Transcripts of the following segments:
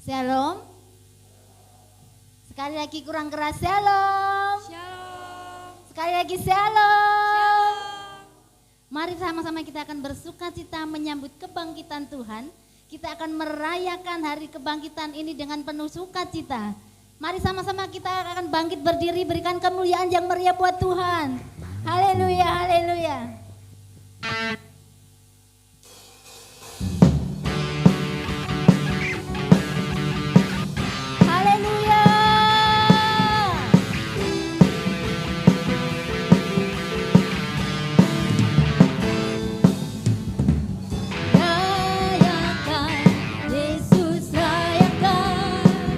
Shalom. Sekali lagi kurang keras, shalom. Shalom. Sekali lagi shalom. Shalom. Mari sama-sama kita akan bersuka cita menyambut kebangkitan Tuhan. Kita akan merayakan hari kebangkitan ini dengan penuh sukacita. Mari sama-sama kita akan bangkit berdiri, berikan kemuliaan yang meriah buat Tuhan. Haleluya, haleluya. Haleluya. Rayakan, Yesus rayakan.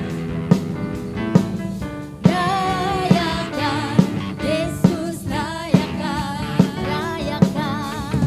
Rayakan, Yesus rayakan. Rayakan.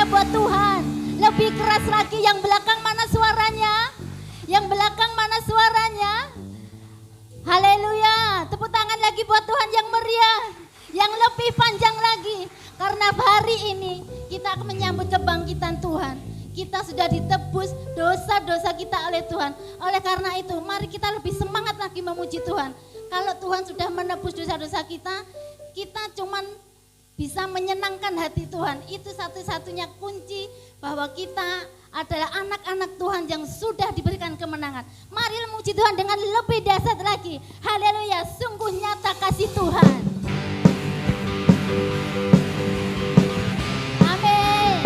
buat Tuhan. Lebih keras lagi, yang belakang mana suaranya? Yang belakang mana suaranya? Haleluya, tepuk tangan lagi buat Tuhan yang meriah, yang lebih panjang lagi. Karena hari ini kita akan menyambut kebangkitan Tuhan. Kita sudah ditebus dosa-dosa kita oleh Tuhan. Oleh karena itu, mari kita lebih semangat lagi memuji Tuhan. Kalau Tuhan sudah menebus dosa-dosa kita, kita cuman bisa menyenangkan hati Tuhan. Itu satu-satunya kunci bahwa kita adalah anak-anak Tuhan yang sudah diberikan kemenangan. Mari memuji Tuhan dengan lebih dahsyat lagi. Haleluya, sungguh nyata kasih Tuhan. Amin.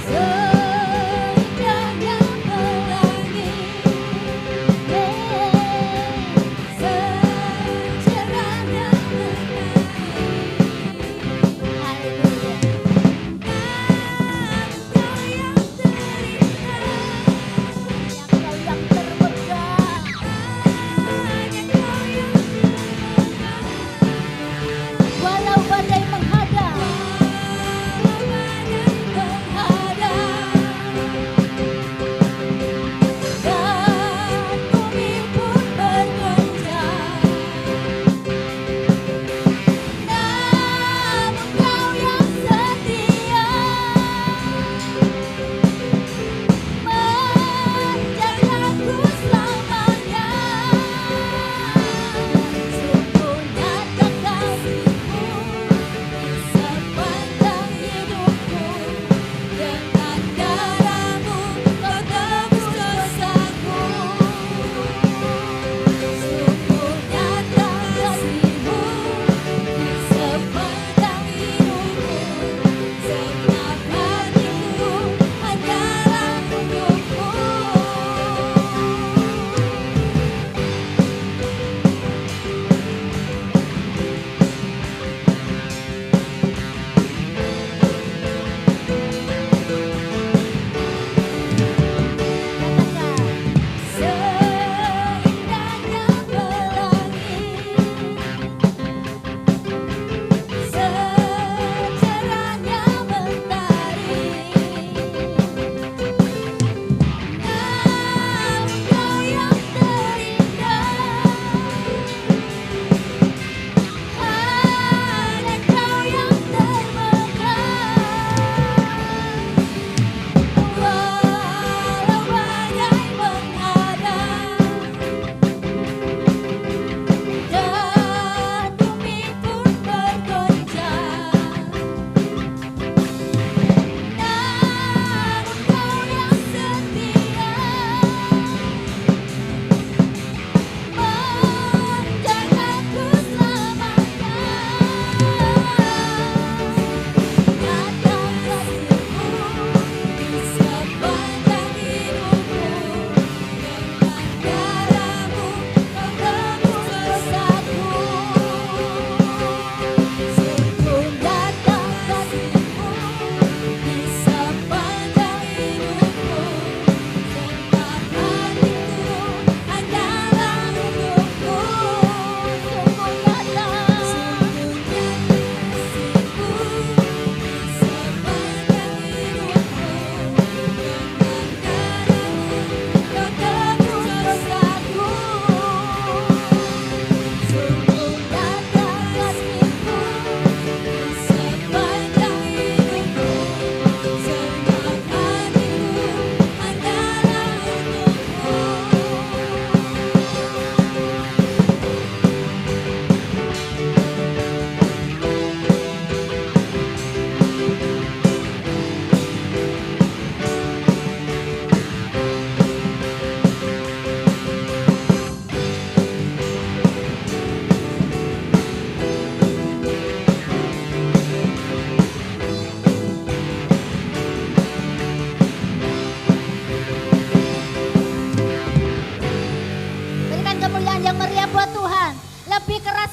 Seindahnya pelangi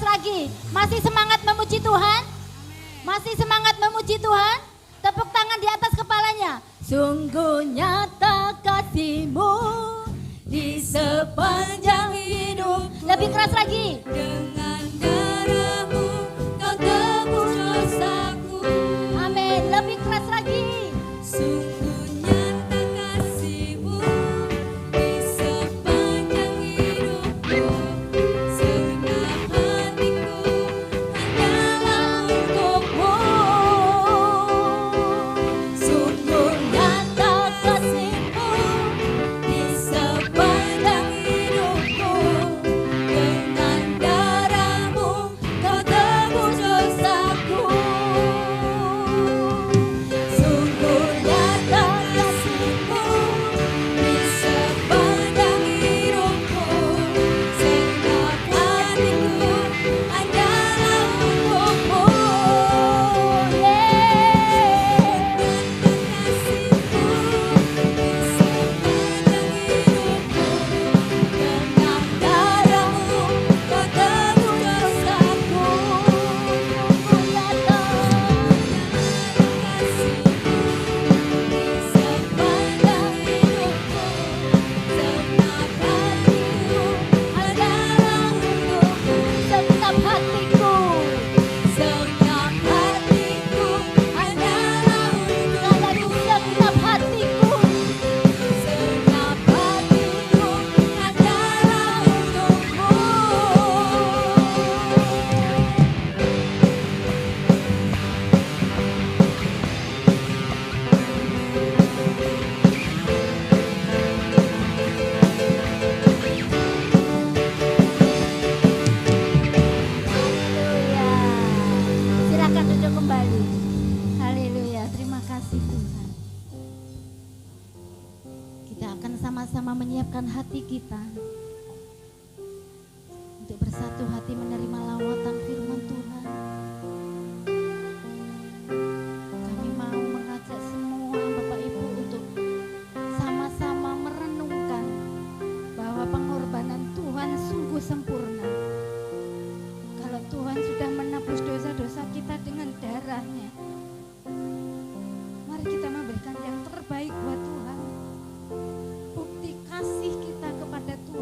keras lagi. Masih semangat memuji Tuhan? Masih semangat memuji Tuhan? Tepuk tangan di atas kepalanya. Sungguh nyata kasih-Mu di sepanjang hidup. Lebih keras lagi. Dengan darah-Mu Kau tebus dosaku. Amin. Lebih keras lagi. Sungguh nyata kasih-Mu di sepanjang hidupku. Segenap hatiku hanyalah untuk-Mu. Sungguh nyata kasih-Mu di sepanjang hidupku. Dengan darah-Mu Kau tebus dosaku. Sungguh nyata kasih-Mu di sepanjang hidupku. Segenap hatiku hanyalah untuk-Mu. Dengan darah-Mu Kau tebus dosaku. Sungguh nyata kasih-Mu di sepanjang hidupku. Segenap hatiku hanyalah untuk-Mu. Segenap hatiku, segenap hatiku hanyalah untuk-Mu. Segenap hatiku, segenap hatiku hanyalah untuk-Mu. Haleluya. Silakan duduk kembali. Haleluya. Terima kasih Tuhan. Kita akan sama-sama menyiapkan hati kita untuk bersatu hati menerima lawatan firman Tuhan. Kami mau mengajak semua Bapak Ibu untuk sama-sama merenungkan bahwa pengorbanan Tuhan sungguh sempurna. Kalau Tuhan sudah menebus dosa-dosa kita dengan darah-Nya, mari kita memberikan yang terbaik buat Tuhan. Bukti kasih kita kepada Tuhan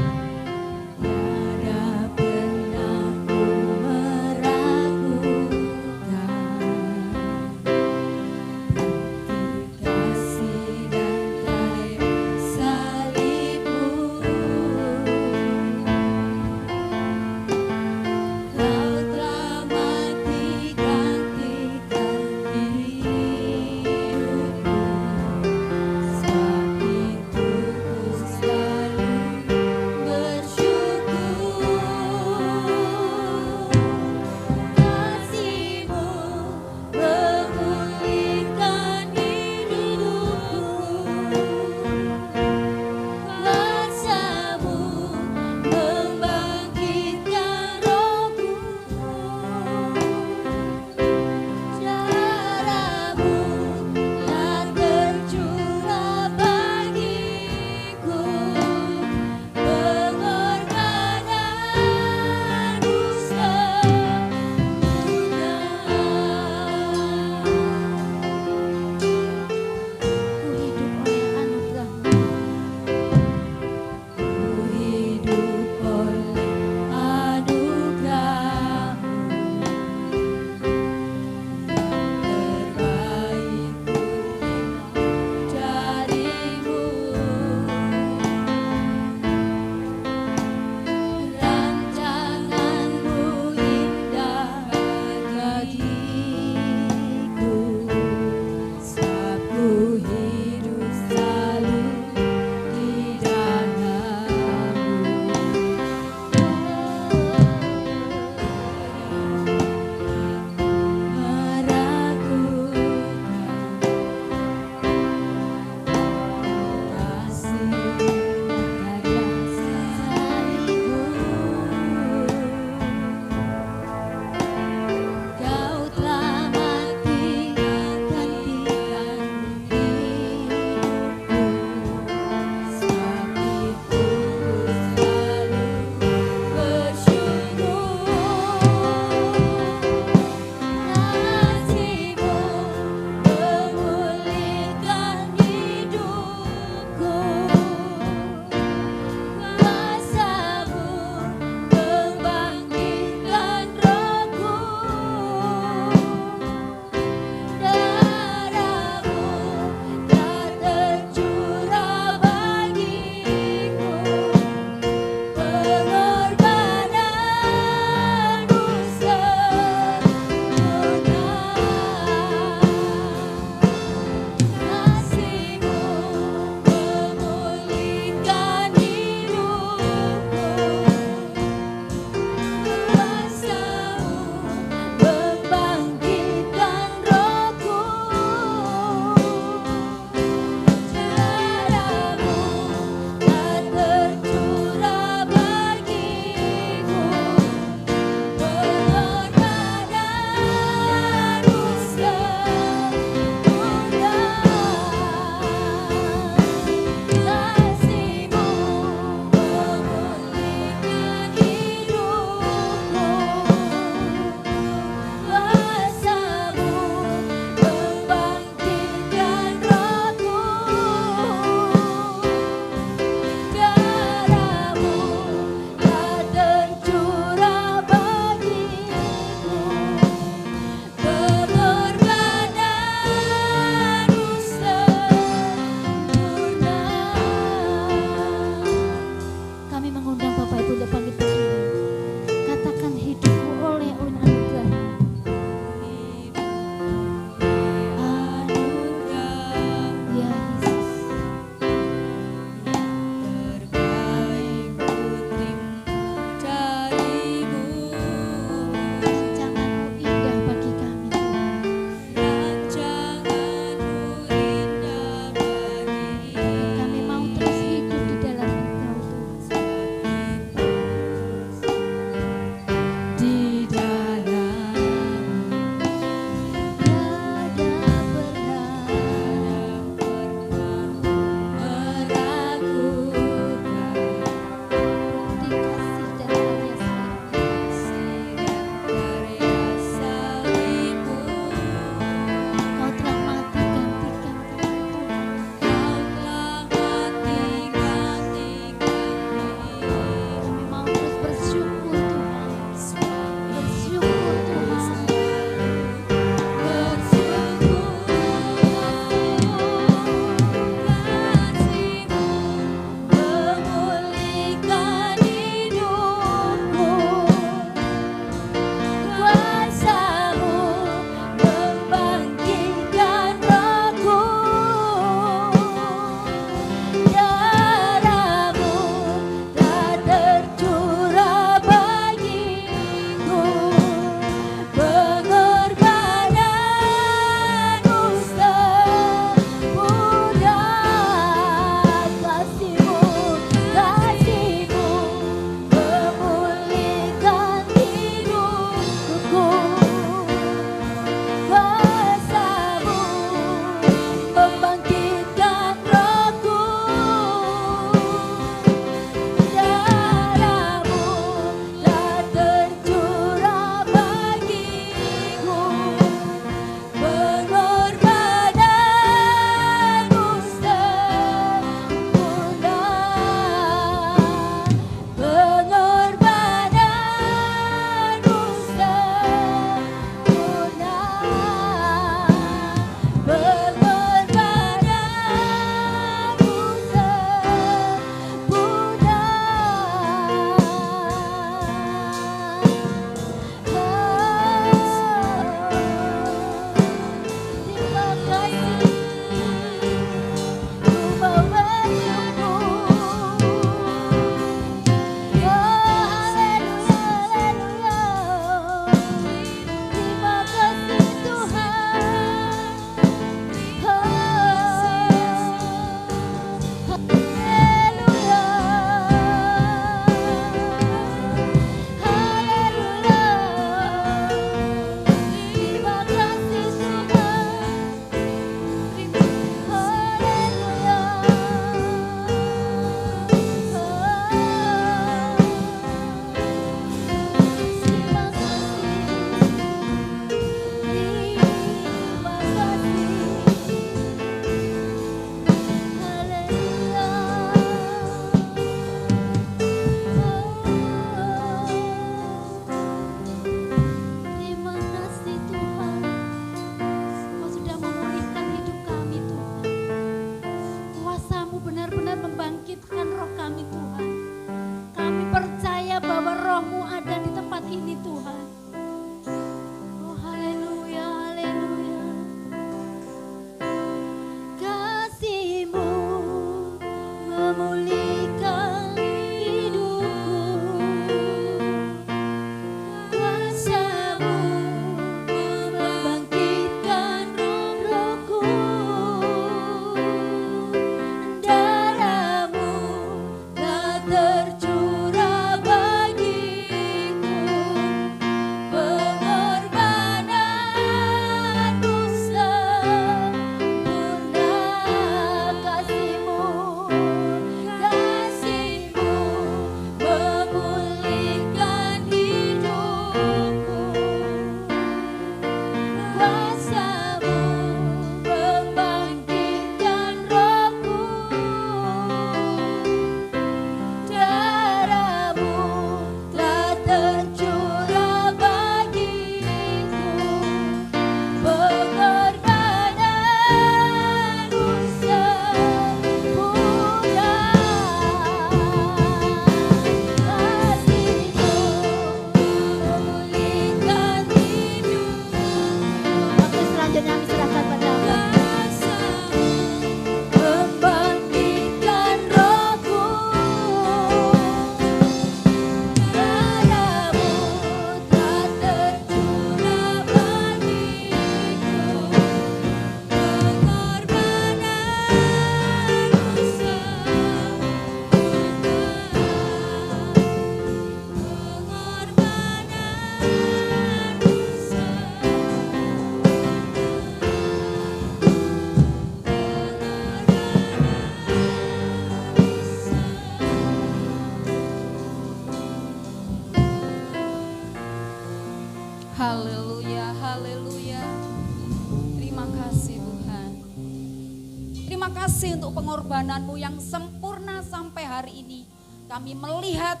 Terima kasih untuk pengorbananmu yang sempurna sampai hari ini. Kami melihat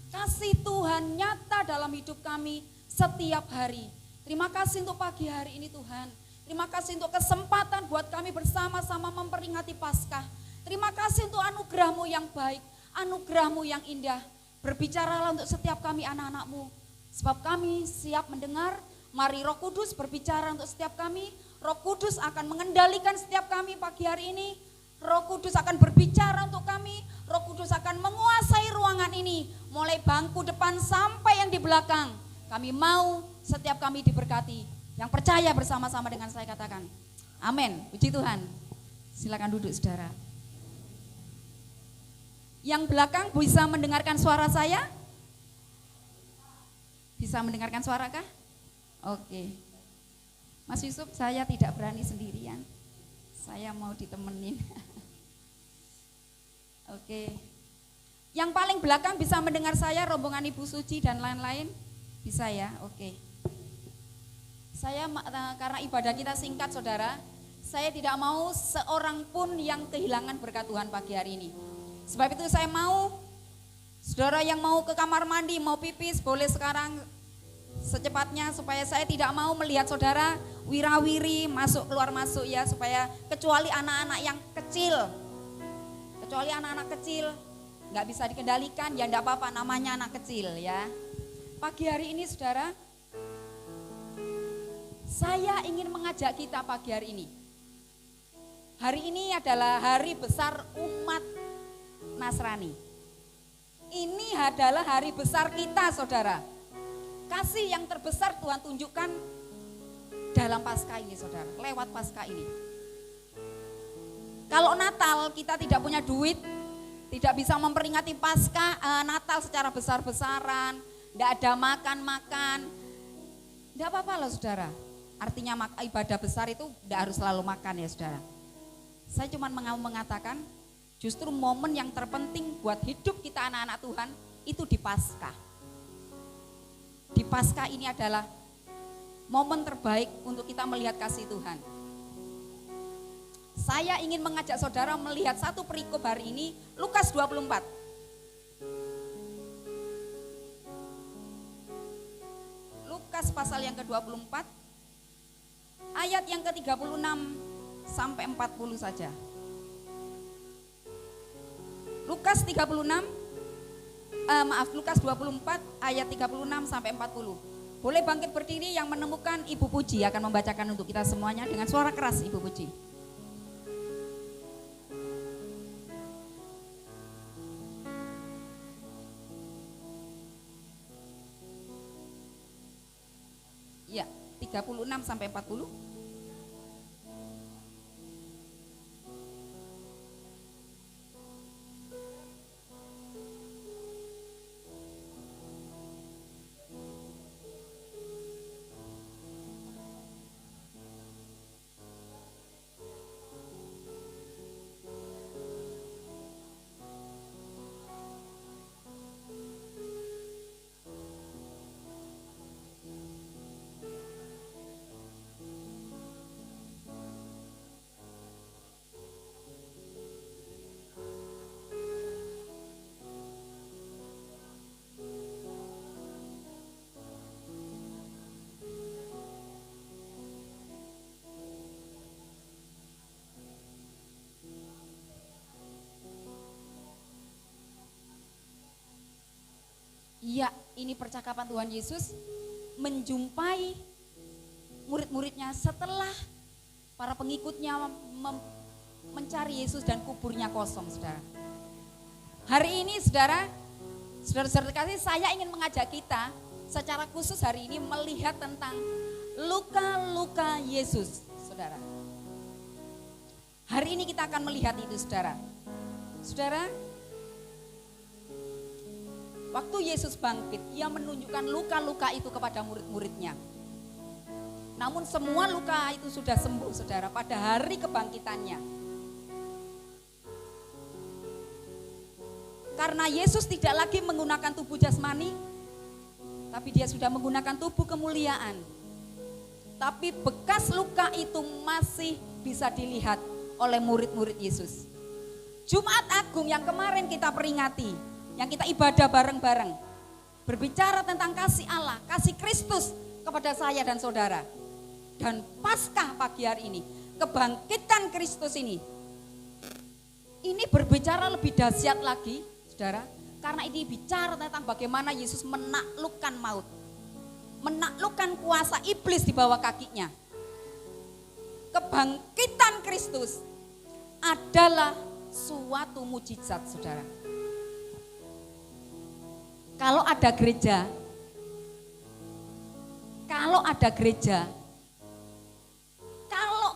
kasih Tuhan nyata dalam hidup kami setiap hari. Terima kasih untuk pagi hari ini Tuhan. Terima kasih untuk kesempatan buat kami bersama-sama memperingati Paskah. Terima kasih untuk anugerah-Mu yang baik, anugerah-Mu yang indah. Berbicaralah untuk setiap kami anak-anak-Mu. Sebab kami siap mendengar, mari Roh Kudus berbicara untuk setiap kami. Roh Kudus akan mengendalikan setiap kami pagi hari ini. Roh Kudus akan berbicara untuk kami. Roh Kudus akan menguasai ruangan ini. Mulai bangku depan sampai yang di belakang. Kami mau setiap kami diberkati. Yang percaya bersama-sama dengan saya katakan. Amin. Puji Tuhan. Silakan duduk saudara. Yang belakang bisa mendengarkan suara saya? Bisa mendengarkan suara kah? Oke. Mas Yusuf, saya tidak berani sendirian. Saya mau ditemenin. Oke. Yang paling belakang bisa mendengar saya, rombongan Ibu Suci dan lain-lain? Bisa ya? Oke. Saya karena ibadah kita singkat saudara, saya tidak mau seorang pun yang kehilangan berkat Tuhan pagi hari ini. Sebab itu saya mau, saudara yang mau ke kamar mandi, mau pipis, boleh sekarang secepatnya, supaya saya tidak mau melihat saudara wirawiri masuk keluar masuk ya, supaya kecuali anak-anak yang kecil, nggak bisa dikendalikan ya, enggak apa-apa, namanya anak kecil ya. Pagi hari ini saudara, saya ingin mengajak kita pagi hari ini. Hari ini adalah hari besar umat Nasrani. Ini adalah hari besar kita saudara. Kasih yang terbesar Tuhan tunjukkan dalam Paskah ini saudara, lewat Paskah ini. Kalau Natal kita tidak punya duit, tidak bisa memperingati Paskah, Natal secara besar-besaran, tidak ada makan-makan, tidak apa-apa loh saudara. Artinya ibadah besar itu tidak harus selalu makan ya saudara. Saya cuma mau mengatakan justru momen yang terpenting buat hidup kita anak-anak Tuhan itu di Paskah. Di Paskah ini adalah momen terbaik untuk kita melihat kasih Tuhan. Saya ingin mengajak saudara melihat satu perikop hari ini, Lukas 24. Lukas pasal yang ke-24, ayat yang ke-36 sampai 40 saja. Lukas 24 ayat 36 sampai 40. Boleh bangkit berdiri yang menemukan, Ibu Puji akan membacakan untuk kita semuanya dengan suara keras, Ibu Puji. Ya, 36 sampai 40. Iya, ini percakapan Tuhan Yesus menjumpai murid-muridnya setelah para pengikutnya mencari Yesus dan kuburnya kosong, saudara. Hari ini saudara-saudara kasih, saya ingin mengajak kita secara khusus hari ini melihat tentang luka-luka Yesus, saudara. Hari ini kita akan melihat itu, saudara. Saudara, waktu Yesus bangkit, ia menunjukkan luka-luka itu kepada murid-muridnya. Namun semua luka itu sudah sembuh, saudara, pada hari kebangkitannya. Karena Yesus tidak lagi menggunakan tubuh jasmani, tapi dia sudah menggunakan tubuh kemuliaan. Tapi bekas luka itu masih bisa dilihat oleh murid-murid Yesus. Jumat Agung yang kemarin kita peringati, yang kita ibadah bareng-bareng, berbicara tentang kasih Allah, kasih Kristus kepada saya dan saudara. Dan Paskah pagi hari ini, kebangkitan Kristus ini berbicara lebih dahsyat lagi, saudara, karena ini bicara tentang bagaimana Yesus menaklukkan maut, menaklukkan kuasa iblis di bawah kakinya. Kebangkitan Kristus adalah suatu mujizat, saudara. Kalau ada gereja, kalau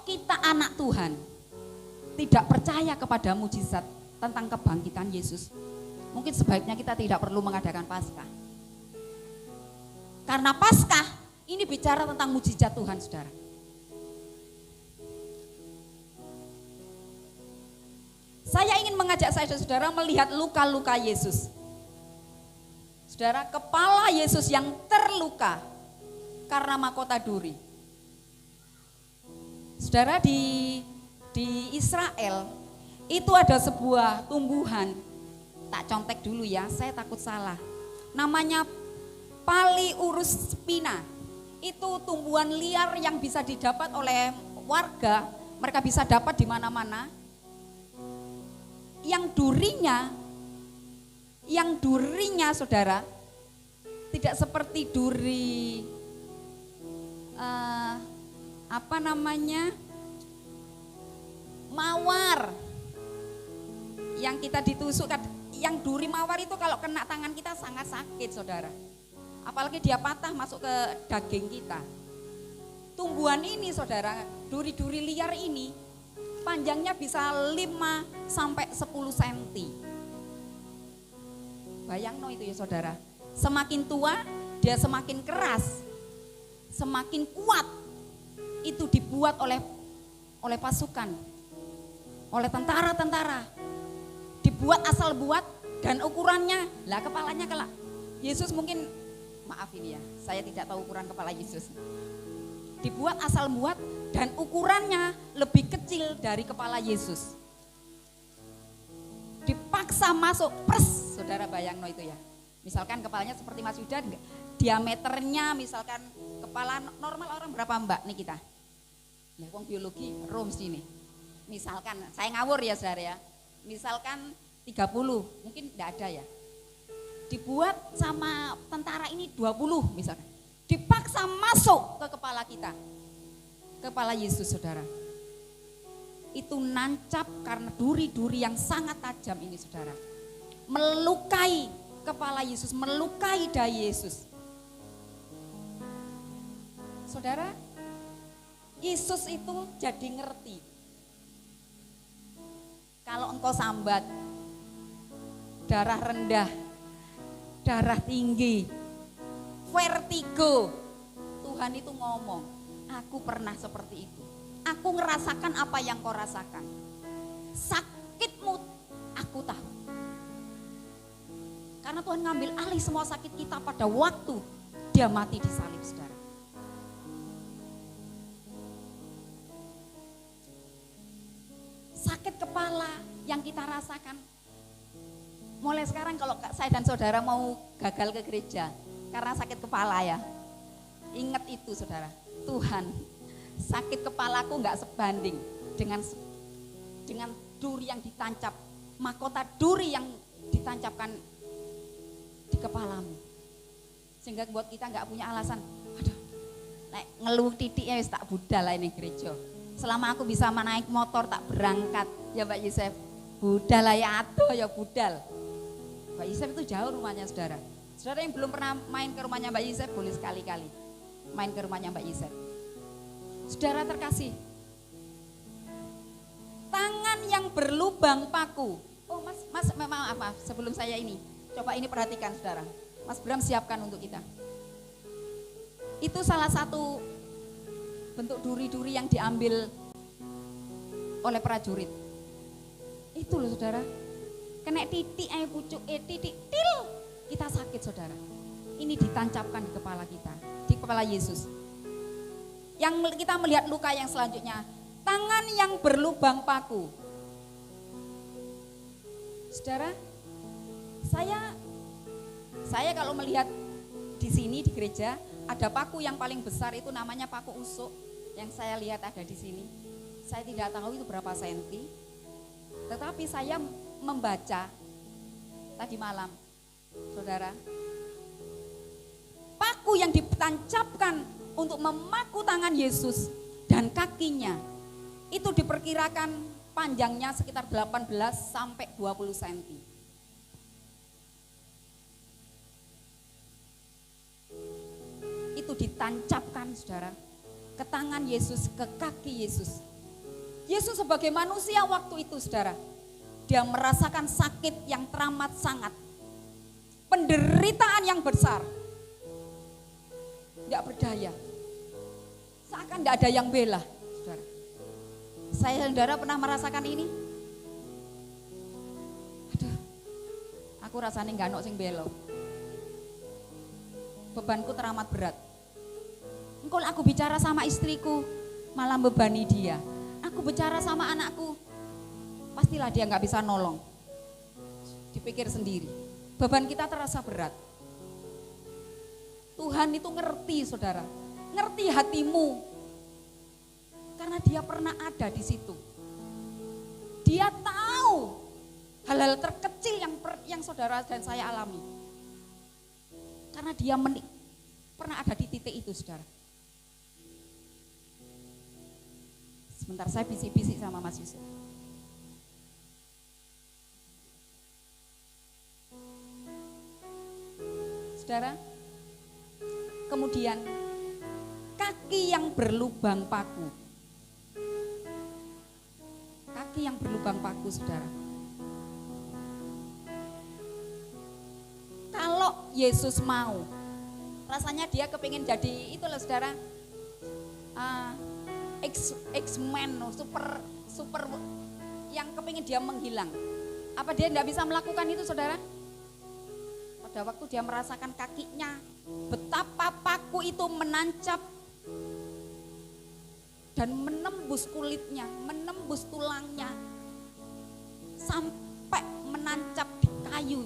kita anak Tuhan tidak percaya kepada mujizat tentang kebangkitan Yesus, mungkin sebaiknya kita tidak perlu mengadakan Paskah. Karena Paskah ini bicara tentang mujizat Tuhan, saudara. Saya ingin mengajak saya dan saudara melihat luka-luka Yesus. Saudara, kepala Yesus yang terluka karena mahkota duri. Saudara, di Israel itu ada sebuah tumbuhan, tak contek dulu ya, saya takut salah. Namanya Paliurus spina. Itu tumbuhan liar yang bisa didapat oleh warga, mereka bisa dapat di mana-mana. Yang durinya saudara, tidak seperti duri mawar yang kita ditusuk. Yang duri mawar itu kalau kena tangan kita sangat sakit, saudara. Apalagi dia patah masuk ke daging kita. Tumbuhan ini, saudara, duri-duri liar ini panjangnya bisa 5 sampai 10 cm. Bayangno itu ya, saudara. Semakin tua dia semakin keras, semakin kuat. Itu dibuat oleh pasukan, oleh tentara-tentara. Dibuat asal buat dan ukurannya, lah kepalanya kelak. Yesus mungkin, maaf ini ya, saya tidak tahu ukuran kepala Yesus. Dibuat asal buat dan ukurannya lebih kecil dari kepala Yesus. Dipaksa masuk, pres, saudara, bayangno itu ya. Misalkan kepalanya seperti Mas Yuda, diameternya misalkan kepala normal orang berapa mbak nih kita? Lah wong biologi rooms ini. Misalkan, saya ngawur ya saudara ya. Misalkan 30, mungkin tidak ada ya. Dibuat sama tentara ini 20 misalkan. Dipaksa masuk ke kepala kita. Kepala Yesus, saudara. Itu nancap karena duri-duri yang sangat tajam ini, saudara. Melukai kepala Yesus, melukai dada Yesus. Saudara, Yesus itu jadi ngerti. Kalau engkau sambat, darah rendah, darah tinggi, vertigo, Tuhan itu ngomong, aku pernah seperti itu. Aku ngerasakan apa yang kau rasakan. Sakitmu aku tahu. Karena Tuhan ngambil alih semua sakit kita pada waktu dia mati di salib, saudara. Sakit kepala yang kita rasakan. Mulai sekarang kalau saya dan saudara mau gagal ke gereja karena sakit kepala ya, ingat itu, saudara. Tuhan, sakit kepalaku enggak sebanding dengan duri yang ditancap, mahkota duri yang ditancapkan di kepalamu. Sehingga buat kita enggak punya alasan, aduh, ngeluh titiknya wis tak budal lah ini gereja. Selama aku bisa naik motor tak berangkat, ya Mbak Yusef, budal lah ya, aduh ya budal. Mbak Yusef itu jauh rumahnya, saudara. Saudara yang belum pernah main ke rumahnya Mbak Yusef, boleh sekali-kali main ke rumahnya Mbak Yusef. Saudara terkasih, tangan yang berlubang paku. Oh mas, maaf, sebelum saya ini, coba ini perhatikan, saudara. Mas Bram siapkan untuk kita. Itu salah satu bentuk duri-duri yang diambil oleh prajurit. Itu loh, saudara. Kena titik pucuk, titik til, kita sakit, saudara. Ini ditancapkan di kepala kita, di kepala Yesus. Yang kita melihat luka yang selanjutnya, tangan yang berlubang paku. Saudara, saya kalau melihat di sini di gereja ada paku yang paling besar itu namanya paku usuk yang saya lihat ada di sini. Saya tidak tahu itu berapa senti, tetapi saya membaca tadi malam, saudara, paku yang ditancapkan untuk memaku tangan Yesus dan kakinya itu diperkirakan panjangnya sekitar 18 sampai 20 cm. Itu ditancapkan, saudara, ke tangan Yesus, ke kaki Yesus. Yesus sebagai manusia waktu itu, saudara, dia merasakan sakit yang teramat sangat, penderitaan yang besar, tidak berdaya, seakan tidak ada yang bela, saudara. Saya, saudara, pernah merasakan ini. Aduh, aku rasanya nggak ono sing belo. Bebanku teramat berat. Kalau aku bicara sama istriku, malah bebani dia. Aku bicara sama anakku, pastilah dia nggak bisa nolong. Dipikir sendiri, beban kita terasa berat. Tuhan itu ngerti, saudara, ngerti hatimu, karena dia pernah ada di situ. Dia tahu hal-hal terkecil yang saudara dan saya alami, karena dia pernah ada di titik itu, saudara. Sebentar, saya bisik-bisik sama Mas Yusuf. Saudara, kemudian kaki yang berlubang paku. Kaki yang berlubang paku, saudara. Kalau Yesus mau, rasanya dia kepingin jadi itulah, saudara, X-Men, super yang kepingin dia menghilang. Apa dia tidak bisa melakukan itu, saudara? Pada waktu dia merasakan kakinya, betapa paku itu menancap dan menembus kulitnya, menembus tulangnya, sampai menancap di kayu.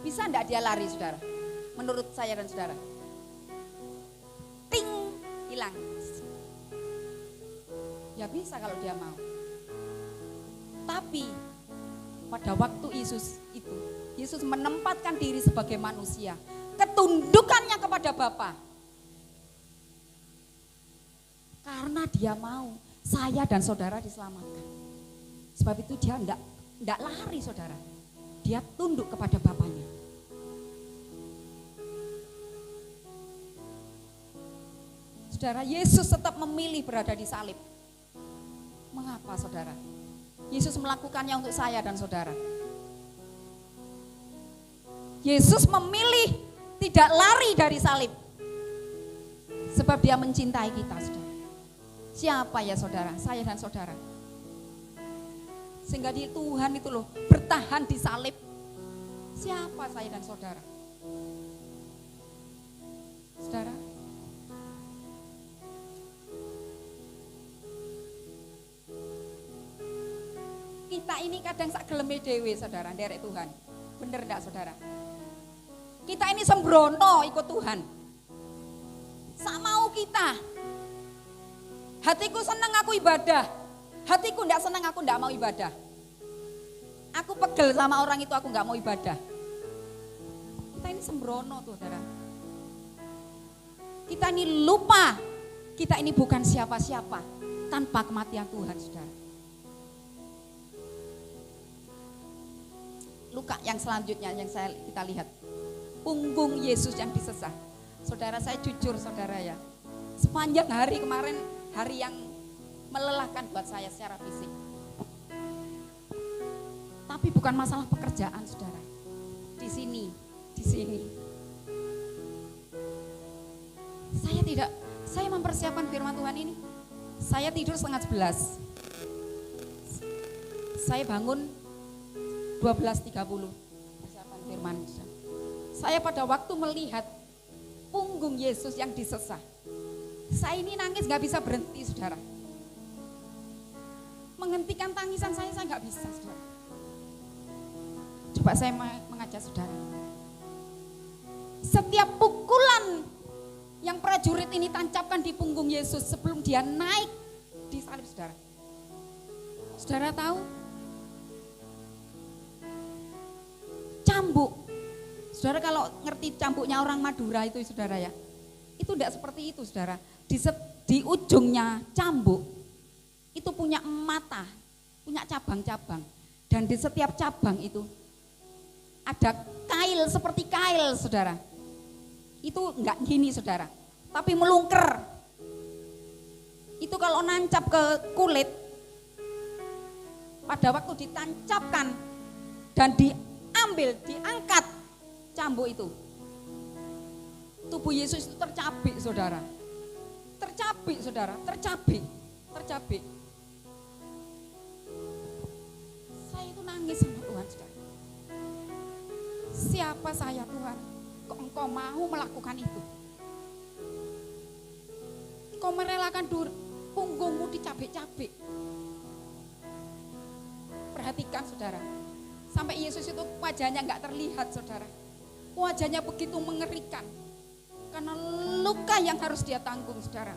Bisa enggak dia lari, saudara? Menurut saya dan saudara, ting, hilang. Ya bisa kalau dia mau. Tapi pada waktu Yesus menempatkan diri sebagai manusia, ketundukannya kepada Bapa. Karena dia mau saya dan saudara diselamatkan. Sebab itu dia enggak lari, saudara. Dia tunduk kepada Bapaknya. Saudara, Yesus tetap memilih berada di salib. Mengapa, saudara? Yesus melakukannya untuk saya dan saudara. Yesus memilih tidak lari dari salib. Sebab dia mencintai kita, saudara. Siapa ya, saudara? Saya dan saudara. Sehingga di Tuhan itu loh, bertahan di salib. Siapa saya dan saudara? Saudara, kita ini kadang sak geleme dewe, saudara, nderek Tuhan. Bener enggak, saudara? Kita ini sembrono ikut Tuhan. Sak mau kita. Hatiku senang aku ibadah. Hatiku enggak senang aku enggak mau ibadah. Aku pegel sama orang itu, aku enggak mau ibadah. Kita ini sembrono, saudara. Kita ini lupa. Kita ini bukan siapa-siapa tanpa kematian Tuhan, saudara. Luka yang selanjutnya yang kita lihat, punggung Yesus yang disesah. Saudara, saya jujur, saudara, ya, sepanjang hari kemarin, hari yang melelahkan buat saya secara fisik. Tapi bukan masalah pekerjaan, saudara. Di sini. Saya mempersiapkan firman Tuhan ini. Saya tidur 10:30. Saya bangun 12:30, persiapan firman. Saya pada waktu melihat punggung Yesus yang disesah, saya ini nangis gak bisa berhenti, saudara. menghentikan tangisan saya nggak bisa, saudara. Coba saya mengajak saudara. Setiap pukulan yang prajurit ini tancapkan di punggung Yesus sebelum dia naik di salib, saudara. Saudara tahu? Cambuk. Saudara kalau ngerti cambuknya orang Madura itu, saudara ya. Itu tidak seperti itu, saudara. Di ujungnya cambuk itu punya mata, punya cabang-cabang. Dan di setiap cabang itu ada kail seperti kail, saudara. Itu enggak gini, saudara, tapi melungker. Itu kalau nancap ke kulit, pada waktu ditancapkan dan diambil, diangkat cambuk itu, tubuh Yesus itu tercabik, saudara. Tercabik, saudara, tercabik. Saya itu nangis sama Tuhan, saudara. Siapa saya, Tuhan? Kok Engkau mau melakukan itu? Engkau merelakan punggungmu dicabik-cabik. Perhatikan, saudara. Sampai Yesus itu wajahnya enggak terlihat, saudara. Wajahnya begitu mengerikan. Karena luka yang harus dia tanggung, saudara.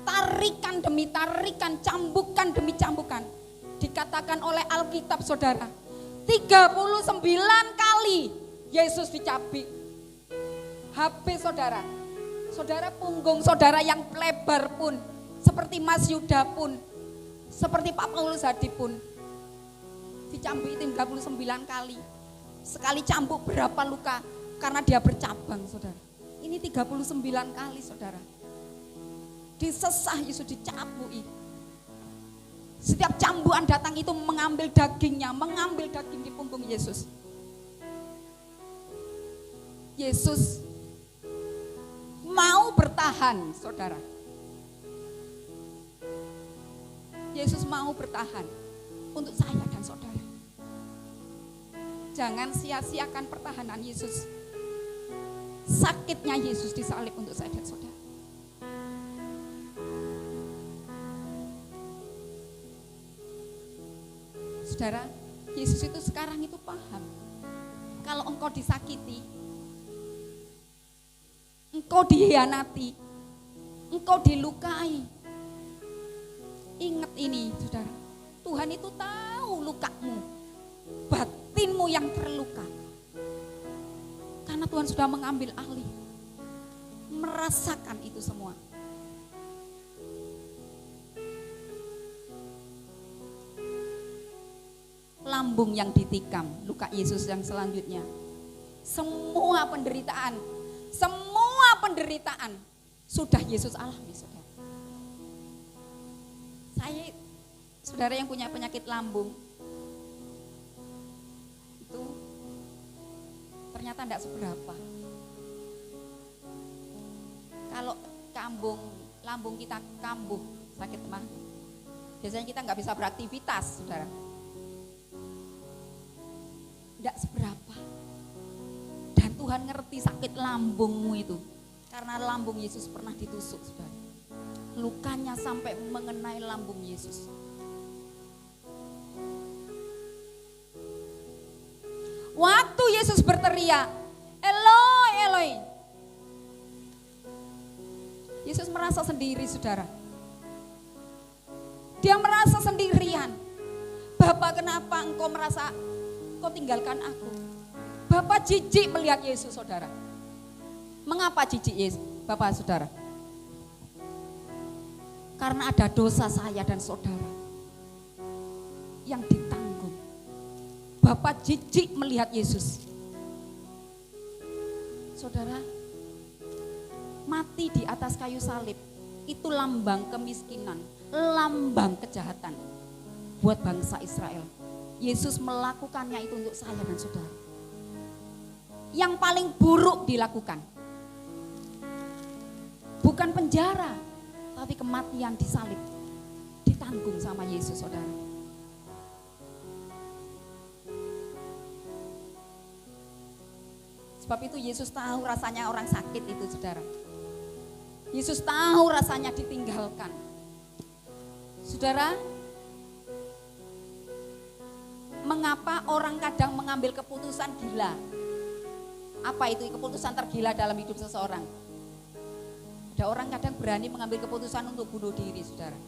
Tarikan demi tarikan, cambukan demi cambukan. Dikatakan oleh Alkitab, saudara, 39 kali Yesus dicabik. Habis, saudara. Saudara, punggung saudara yang lebar pun, seperti Mas Yuda pun, seperti Pak Paulus Hadi pun, dicambuk 39 kali. Sekali cambuk berapa luka, karena dia bercabang, saudara. Ini 39 kali, saudara. Disesah Yesus, dicambui. Setiap cambukan datang itu mengambil dagingnya, mengambil daging di punggung Yesus. Yesus mau bertahan, saudara. Yesus mau bertahan untuk saya dan saudara. Jangan sia-siakan pertahanan Yesus. Sakitnya Yesus disalib untuk saya dan saudara. Saudara, Yesus itu sekarang itu paham. Kalau engkau disakiti, engkau dihianati, engkau dilukai. Ingat ini, saudara. Tuhan itu tahu lukamu, batinmu yang terluka. Karena Tuhan sudah mengambil alih, merasakan itu semua. Lambung yang ditikam, luka Yesus yang selanjutnya. Semua penderitaan sudah Yesus alami, saudara. Saudara yang punya penyakit lambung, itu ternyata tidak seberapa. Kalau lambung kita kambuh, sakit mah, biasanya kita nggak bisa beraktivitas, saudara. Tidak seberapa. Dan Tuhan ngerti sakit lambungmu itu, karena lambung Yesus pernah ditusuk, saudara. Lukanya sampai mengenai lambung Yesus. Waktu Yesus berteriak, Eloi, Eloi. Yesus merasa sendiri, saudara. Dia merasa sendirian. Bapa, kenapa engkau tinggalkan aku? Bapak jijik melihat Yesus, saudara. Mengapa jijik Yesus, Bapak, saudara? Karena ada dosa saya dan saudara yang ditanggung. Bapak jijik melihat Yesus. Saudara, mati di atas kayu salib itu lambang kemiskinan, lambang kejahatan buat bangsa Israel. Yesus melakukannya itu untuk saya dan saudara. Yang paling buruk dilakukan. Bukan penjara, tapi kematian disalib. Ditanggung sama Yesus, saudara. Sebab itu Yesus tahu rasanya orang sakit itu, saudara. Yesus tahu rasanya ditinggalkan. Saudara, mengapa orang kadang mengambil keputusan gila? Apa itu keputusan tergila dalam hidup seseorang? Ada orang kadang berani mengambil keputusan untuk bunuh diri, saudara.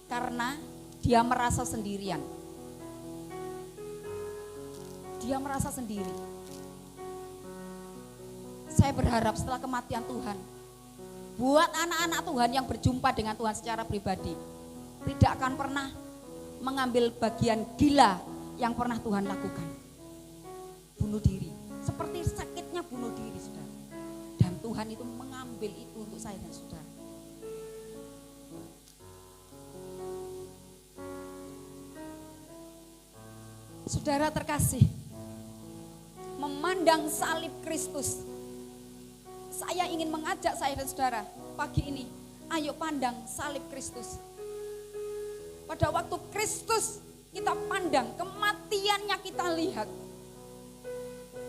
Karena dia merasa sendirian. Dia merasa sendiri. Saya berharap setelah kematian Tuhan, buat anak-anak Tuhan yang berjumpa dengan Tuhan secara pribadi, tidak akan pernah mengambil bagian gila yang pernah Tuhan lakukan. Bunuh diri, seperti sakitnya bunuh diri, saudara. Dan Tuhan itu mengambil itu untuk saya dan saudara. Saudara terkasih, memandang salib Kristus, saya ingin mengajak saya dan saudara pagi ini, ayo pandang salib Kristus. Pada waktu Kristus kita pandang, kematiannya kita lihat,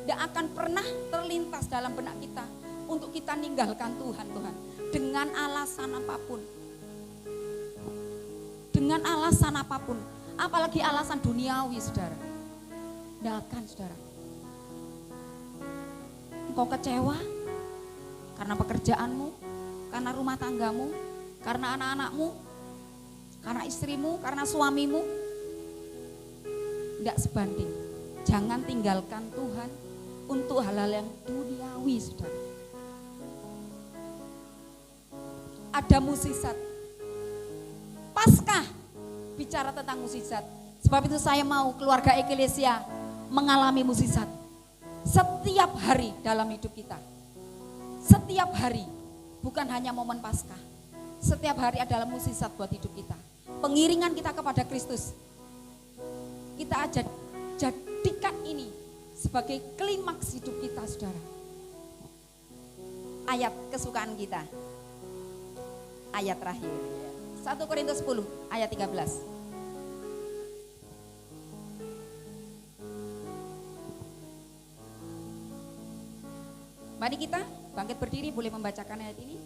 tidak akan pernah terlintas dalam benak kita untuk kita ninggalkan Tuhan, dengan alasan apapun. Dengan alasan apapun, apalagi alasan duniawi, saudara. Tinggalkan, saudara. Engkau kecewa karena pekerjaanmu, karena rumah tanggamu, karena anak-anakmu, karena istrimu, karena suamimu. Tidak sebanding. Jangan tinggalkan Tuhan untuk hal-hal yang duniawi, saudara. Ada mukjizat. Paskah bicara tentang mukjizat. Sebab itu saya mau keluarga Eklesia mengalami mukjizat setiap hari dalam hidup kita. Setiap hari, bukan hanya momen Paskah. Setiap hari adalah mukjizat buat hidup kita. Pengiringan kita kepada Kristus, kita jadikan ini sebagai klimaks hidup kita, saudara. Ayat kesukaan kita, ayat terakhir, 1 Korintus 10 ayat 13. Mari kita bangkit berdiri, boleh membacakan ayat ini.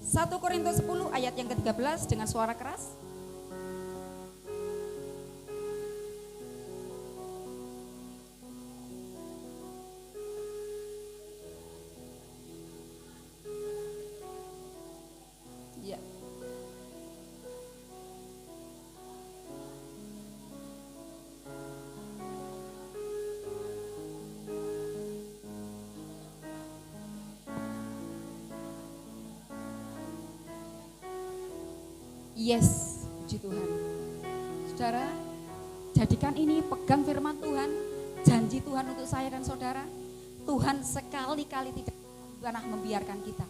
1 Korintus 10 ayat yang ke-13 dengan suara keras. Ya. Yes, puji Tuhan. Saudara, jadikan ini, pegang firman Tuhan, janji Tuhan untuk saya dan saudara. Tuhan sekali-kali tidak pernah membiarkan kita.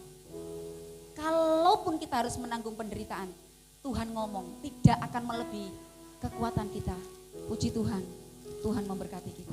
Kalaupun kita harus menanggung penderitaan, Tuhan ngomong tidak akan melebihi kekuatan kita. Puji Tuhan, Tuhan memberkati kita.